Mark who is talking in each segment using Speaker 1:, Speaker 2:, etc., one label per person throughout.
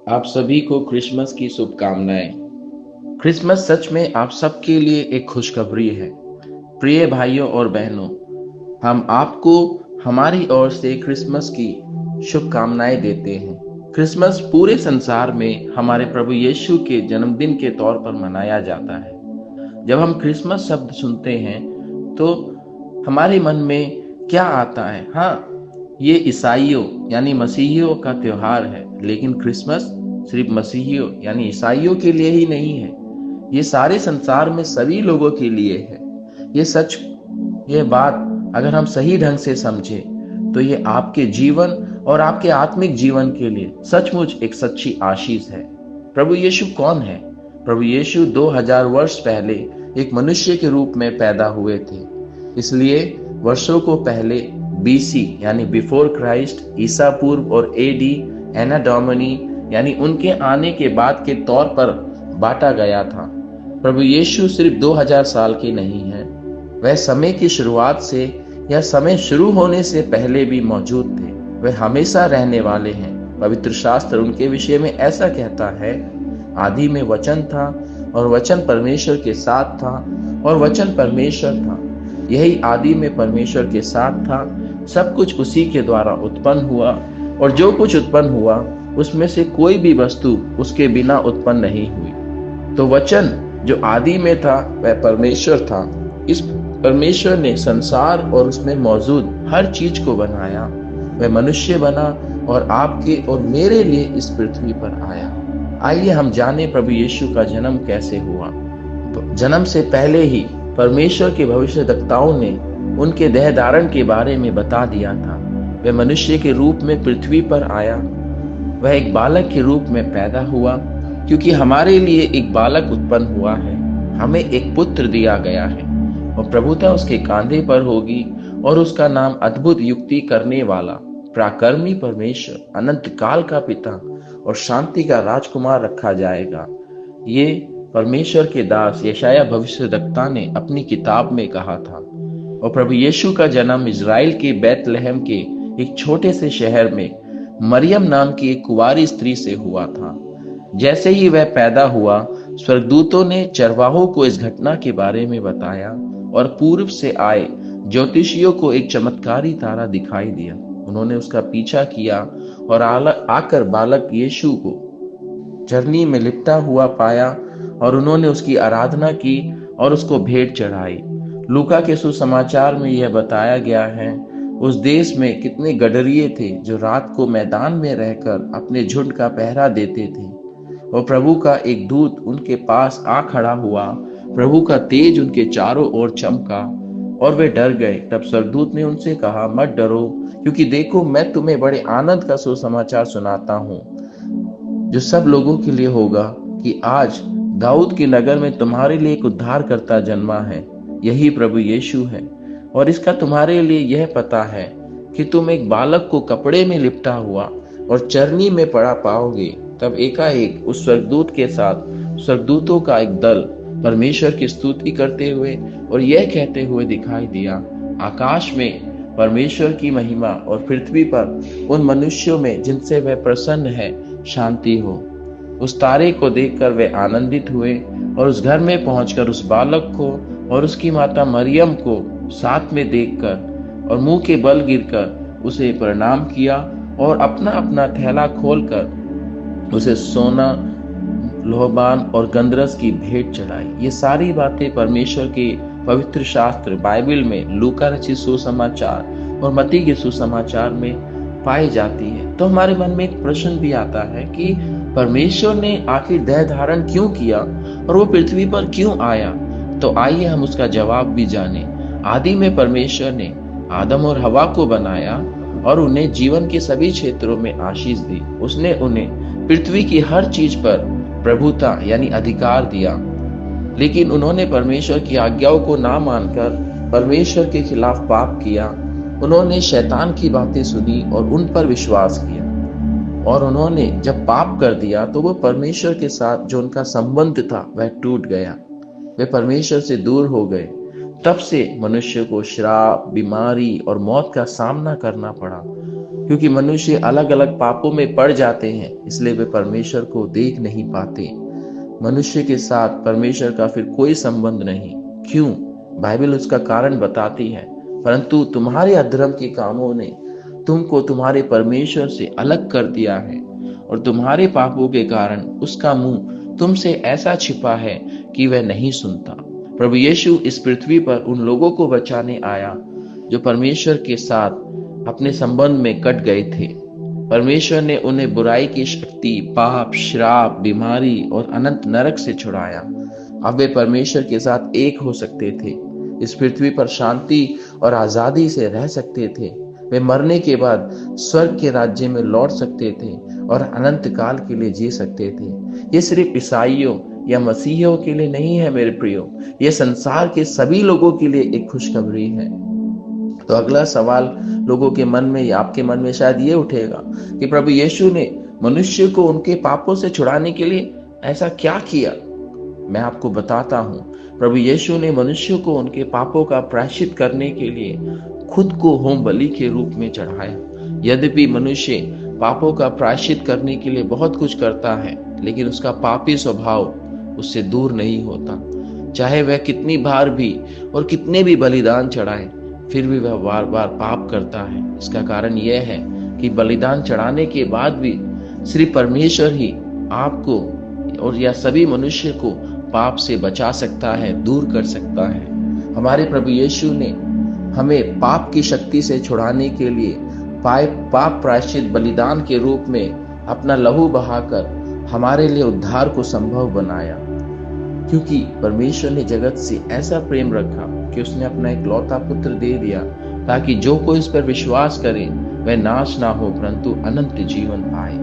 Speaker 1: आप सभी को क्रिसमस की शुभकामनाएं। क्रिसमस सच में आप सबके लिए एक खुशखबरी है। प्रिय भाइयों और बहनों, हम आपको हमारी ओर से क्रिसमस की शुभकामनाएं देते हैं। क्रिसमस पूरे संसार में हमारे प्रभु यीशु के जन्मदिन के तौर पर मनाया जाता है। जब हम क्रिसमस शब्द सुनते हैं तो हमारे मन में क्या आता है? हाँ, ये ईसाइयों यानी मसीहियों का त्योहार है। लेकिन क्रिसमस सिर्फ मसीहियों यानी ईसाइयों के लिए ही नहीं है, ये सारे संसार में सभी लोगों के लिए है। ये सच, ये बात अगर हम सही ढंग से समझें तो ये आपके जीवन और आपके आत्मिक जीवन के लिए सचमुच एक सच्ची आशीष है। प्रभु यीशु कौन है? प्रभु यीशु 2000 वर्ष पहले एक मनुष्य के रूप में पैदा हुए थे। इसलिए वर्षों को पहले बीसी यानी बिफोर क्राइस्ट, ईसा पूर्व और एडी एना डोमिनी यानी उनके आने के बाद के तौर पर बांटा गया था। प्रभु यीशु सिर्फ 2000 साल के नहीं है, वह समय की शुरुआत से या समय शुरू होने से पहले भी मौजूद थे। वह हमेशा रहने वाले हैं। पवित्र शास्त्र उनके विषय में ऐसा कहता है, आदि में वचन था और वचन परमेश्वर के साथ था और वचन परमेश्वर था। यही आदि में परमेश्वर के साथ था। सब कुछ उसी के द्वारा उत्पन्न हुआ और जो कुछ उत्पन्न हुआ उसमें से कोई भी वस्तु उसके बिना उत्पन्न नहीं हुई। तो वचन जो आदि में था वह परमेश्वर था। इस परमेश्वर ने संसार और उसमें मौजूद हर चीज को बनाया। वह मनुष्य बना और आपके और मेरे लिए इस पृथ्वी पर आया। आइए हम जाने प्रभु यीशु का जन्म कैसे हुआ। जन्म से पहले ही परमेश्वर के भविष्यद्वक्ताओं ने उनके देह धारण के बारे में बता दिया था। वह मनुष्य के रूप में पृथ्वी पर आया। वह एक बालक के रूप में पैदा हुआ, क्योंकि हमारे लिए एक बालक उत्पन्न हुआ है। हमें एक पुत्र दिया गया है और प्रभुता उसके कांधे पर होगी और उसका नाम अद्भुत युक्ति करने वाला, पराक्रमी परमेश्वर, अनंत काल का पिता और शांति का राजकुमार रखा जाएगा। ये परमेश्वर के दास यशाया भविष्यद्वक्ता ने अपनी किताब में कहा था। और प्रभु यीशु का जन्म इजराइल के बैतलहम के एक छोटे से शहर में मरियम नाम की एक कुंवारी स्त्री से हुआ था। जैसे ही वह पैदा हुआ, स्वर्गदूतों ने चरवाहों को इस घटना के बारे में बताया और पूर्व से आए ज्योतिषियों को एक चमत्कारी तारा दिखाई दिया। उन्होंने उसका पीछा किया और आकर बालक यीशु को झरनी में लिपटा हुआ पाया और उन्होंने उसकी आराधना की और उसको भेंट चढ़ाई। लूका के सुसमाचार में यह बताया गया है, उस देश में कितने गडरिये थे जो रात को मैदान में रहकर अपने झुंड का पहरा देते थे। और प्रभु का एक दूत उनके पास आ खड़ा हुआ। प्रभु का तेज उनके चारों ओर चमका और वे डर गए। तब स्वर्गदूत ने उनसे कहा, मत डरो, क्योंकि देखो मैं तुम्हें बड़े आनंद का सुसमाचार सुनाता हूँ, जो सब लोगों के लिए होगा, कि आज दाऊद की नगर में तुम्हारे लिए एक उद्धारकर्ता जन्मा है। यही प्रभु यीशु है। और इसका तुम्हारे लिए यह पता है कि तुम एक बालक को कपड़े में लिपटा हुआ और चरनी में पड़ा पाओगे। तब एकाएक उस स्वर्गदूत के साथ स्वर्गदूतों का एक दल परमेश्वर की स्तुति करते हुए और यह कहते हुए दिखाई दिया, आकाश में परमेश्वर की महिमा और पृथ्वी पर उन मनुष्यों में जिनसे वह प्रसन्न है शांति हो। उस तारे को देखकर वे आनंदित हुए और उस घर में पहुंचकर उस बालक को और उसकी माता मरियम को साथ में देखकर और मुंह के बल गिरकर उसे प्रणाम किया और अपना अपना थैला खोलकर उसे सोना, लोहबान और गंधरस की भेंट चढ़ाई। ये सारी बातें परमेश्वर के पवित्र शास्त्र बाइबल में लूका रचित सुसमाचार और मत्ती के सुसमाचार में पाई जाती है। तो हमारे मन में एक प्रश्न भी आता है कि परमेश्वर ने आखिर देह धारण क्यों किया और वो पृथ्वी पर क्यों आया? तो आइए हम उसका जवाब भी जाने। आदि में परमेश्वर ने आदम और हवा को बनाया और उन्हें जीवन के सभी क्षेत्रों में आशीष दी। उसने उन्हें पृथ्वी की हर चीज पर प्रभुता यानी अधिकार दिया, लेकिन उन्होंने परमेश्वर की आज्ञाओं को ना मानकर परमेश्वर के खिलाफ पाप किया। उन्होंने शैतान की बातें सुनी और उन पर विश्वास किया, और उन्होंने जब पाप कर दिया तो वो परमेश्वर के साथ जो उनका संबंध था वह टूट गया। वे परमेश्वर से दूर हो गए। तब से मनुष्य को श्राप, बीमारी और मौत का सामना करना पड़ा। क्योंकि मनुष्य अलग अलग पापों में पड़ जाते हैं, इसलिए वे परमेश्वर को देख नहीं पाते। मनुष्य के साथ परमेश्वर का फिर कोई संबंध नहीं। क्यों? बाइबल उसका कारण बताती है, परंतु तुम्हारे अधर्म के कामों ने तुमको तुम्हारे परमेश्वर से अलग कर दिया है, और तुम्हारे पापों के कारण उसका मुंह तुमसे ऐसा छिपा है कि वह नहीं सुनता। प्रभु यीशु इस पृथ्वी पर उन लोगों को बचाने आया जो परमेश्वर के साथ अपने संबंध में कट गए थे। परमेश्वर ने उन्हें बुराई की शक्ति, पाप, श्राप, बीमारी और अनंत नरक से छुड़ाया। अब वे परमेश्वर के साथ एक हो सकते थे, इस पृथ्वी पर शांति और आजादी से रह सकते थे। वे मरने के बाद स्वर्ग के राज्य में लौट सकते थे और अनंत काल के लिए जी सकते थे। ये सिर्फ ईसाइयों या मसीहियों के लिए नहीं है मेरे प्रियो, ये संसार के सभी लोगों के लिए एक खुशखबरी है। तो अगला सवाल लोगों के मन में या आपके मन में शायद ये उठेगा कि प्रभु यीशु ने मनुष्य को उनके पापों से छुड़ाने के लिए ऐसा क्या किया? मैं आपको बताता हूँ। प्रभु यीशु ने मनुष्य को उनके पापों का प्रायश्चित करने के लिए खुद को होम बलि के रूप में चढ़ाया। यद्यपि मनुष्य पापों का प्रायश्चित करने के लिए बहुत कुछ करता है, लेकिन उसका पापी स्वभाव उससे दूर नहीं होता। चाहे वह कितनी बार भी और कितने भी बलिदान चढ़ाए, फिर भी वह बार बार पाप करता है। इसका कारण यह है कि बलिदान चढ़ाने के बाद भी सिर्फ परमेश्वर ही आपको और या सभी मनुष्य को पाप से बचा सकता है, दूर कर सकता है। हमारे प्रभु यीशु ने हमें पाप की शक्ति से छुड़ाने के लिए पाप प्रायश्चित बलिदान के रूप में अपना लहू बहाकर हमारे लिए उद्धार को संभव बनाया। क्योंकि परमेश्वर ने जगत से ऐसा प्रेम रखा कि उसने अपना इकलौता पुत्र दे दिया, ताकि जो कोई इस पर विश्वास करे वह नाश ना हो परंतु अनंत जीवन पाए।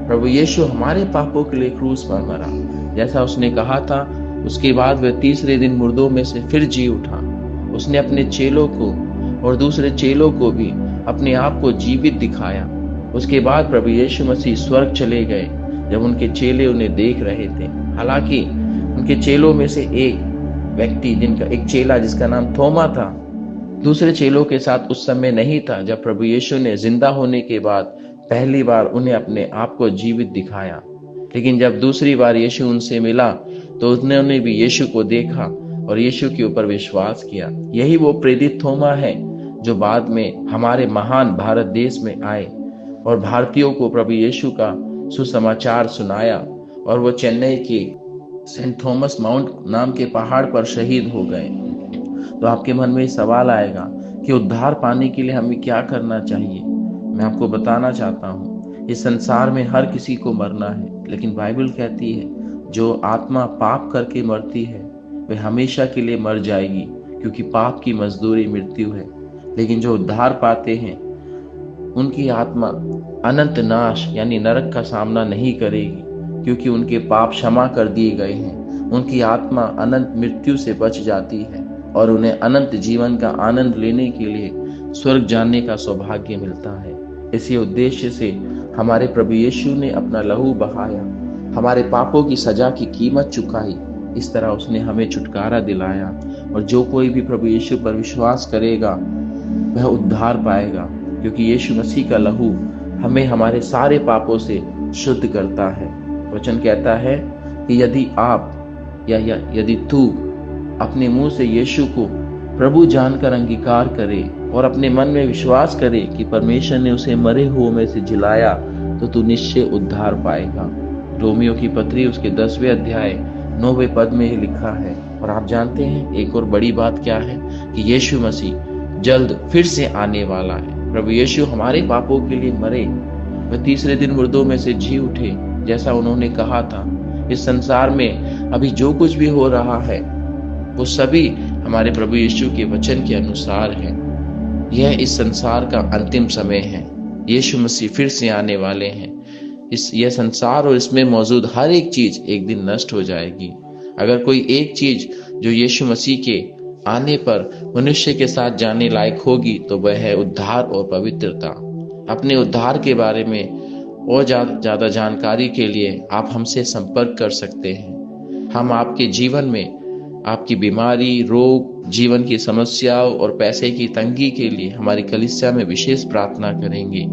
Speaker 1: प्रभु यीशु हमारे पापों के लिए क्रूस पर मरा, जैसा उसने कहा था। उसके बाद वह तीसरे दिन मुर्दों में से फिर जी उठा। उसने अपने चेलों को और दूसरे चेलों को भी अपने आप को जीवित दिखाया। उसके बाद प्रभु यीशु मसीह स्वर्ग चले गए जब उनके चेले उन्हें देख रहे थे। हालांकि उनके चेलों में से एक व्यक्ति, एक चेला जिसका नाम थोमा था, दूसरे चेलों के साथ उस समय नहीं था जब प्रभु यीशु ने जिंदा होने के बाद पहली बार उन्हें अपने आप को जीवित दिखाया। लेकिन जब दूसरी बार यीशु उनसे मिला तो उन्होंने भी यीशु को देखा और यीशु के ऊपर विश्वास किया। यही वो प्रेरित थोमा है जो बाद में हमारे महान भारत देश में आए और भारतीयों को प्रभु यीशु का सुसमाचार सुनाया, और वो चेन्नई के सेंट थॉमस माउंट नाम के पहाड़ पर शहीद हो गए। तो आपके मन में सवाल आएगा कि उद्धार पाने के लिए हमें क्या करना चाहिए। मैं आपको बताना चाहता हूँ, इस संसार में हर किसी को मरना है, लेकिन बाइबल कहती है जो आत्मा पाप करके मरती है वह हमेशा के लिए मर जाएगी, क्योंकि पाप की मजदूरी मृत्यु है। लेकिन जो उद्धार पाते हैं उनकी आत्मा अनंत नाश यानी नरक का सामना नहीं करेगी, क्योंकि उनके पाप क्षमा कर दिए गए हैं। उनकी आत्मा अनंत मृत्यु से बच जाती है और उन्हें अनंत जीवन का आनंद लेने के लिए स्वर्ग जाने का सौभाग्य मिलता है। इसी उद्देश्य से हमारे प्रभु यीशु ने अपना लहू बहाया, हमारे पापों की सजा की कीमत चुकाई। इस तरह उसने हमें छुटकारा दिलाया, और जो कोई भी प्रभु यीशु पर विश्वास करेगा वह उद्धार पाएगा, क्योंकि यीशु मसीह का लहू हमें हमारे सारे पापों से शुद्ध करता है। वचन कहता है कि यदि आप या यदि तू अपने मुंह से यीशु को प्रभु जानकर अंगीकार करे और अपने मन में विश्वास करे कि परमेश्वर ने उसे मरे हुओं में से जिलाया, तो तू निश्चय उद्धार पाएगा। रोमियो की पत्री उसके 10वें अध्याय 9वें पद में ही लिखा है। और आप जानते हैं एक और बड़ी बात क्या है कि यीशु मसीह जल्द फिर से आने वाला है। प्रभु यीशु हमारे पापों के लिए मरे, वह तीसरे दिन मुर्दों में से जी उठे जैसा उन्होंने कहा था। इस संसार में अभी जो कुछ भी हो रहा है वो सभी हमारे प्रभु यीशु के वचन के अनुसार है। यह इस संसार का अंतिम समय है। यीशु मसीह फिर से आने वाले हैं। यह संसार और इसमें मौजूद हर एक चीज एक दिन नष्ट हो जाएगी। अगर कोई एक चीज जो यीशु मसीह के आने पर मनुष्य के साथ जाने लायक होगी तो वह है उद्धार और पवित्रता। अपने उद्धार के बारे में और ज्यादा जानकारी के लिए आप हमसे संपर्क कर सकते हैं। हम आपके जीवन में आपकी बीमारी, रोग, जीवन की समस्याओं और पैसे की तंगी के लिए हमारी कलीसिया में विशेष प्रार्थना करेंगे।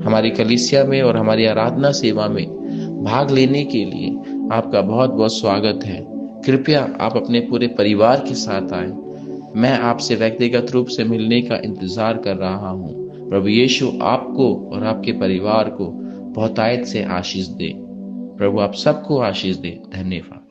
Speaker 1: हमारी कलीसिया में और हमारी आराधना सेवा में भाग लेने के लिए आपका बहुत बहुत स्वागत है। कृपया आप अपने पूरे परिवार के साथ आए। मैं आपसे व्यक्तिगत रूप से मिलने का इंतजार कर रहा हूँ। प्रभु यीशु आपको और आपके परिवार को बहुतायत से आशीष दे। प्रभु आप सबको आशीष दे। धन्यवाद।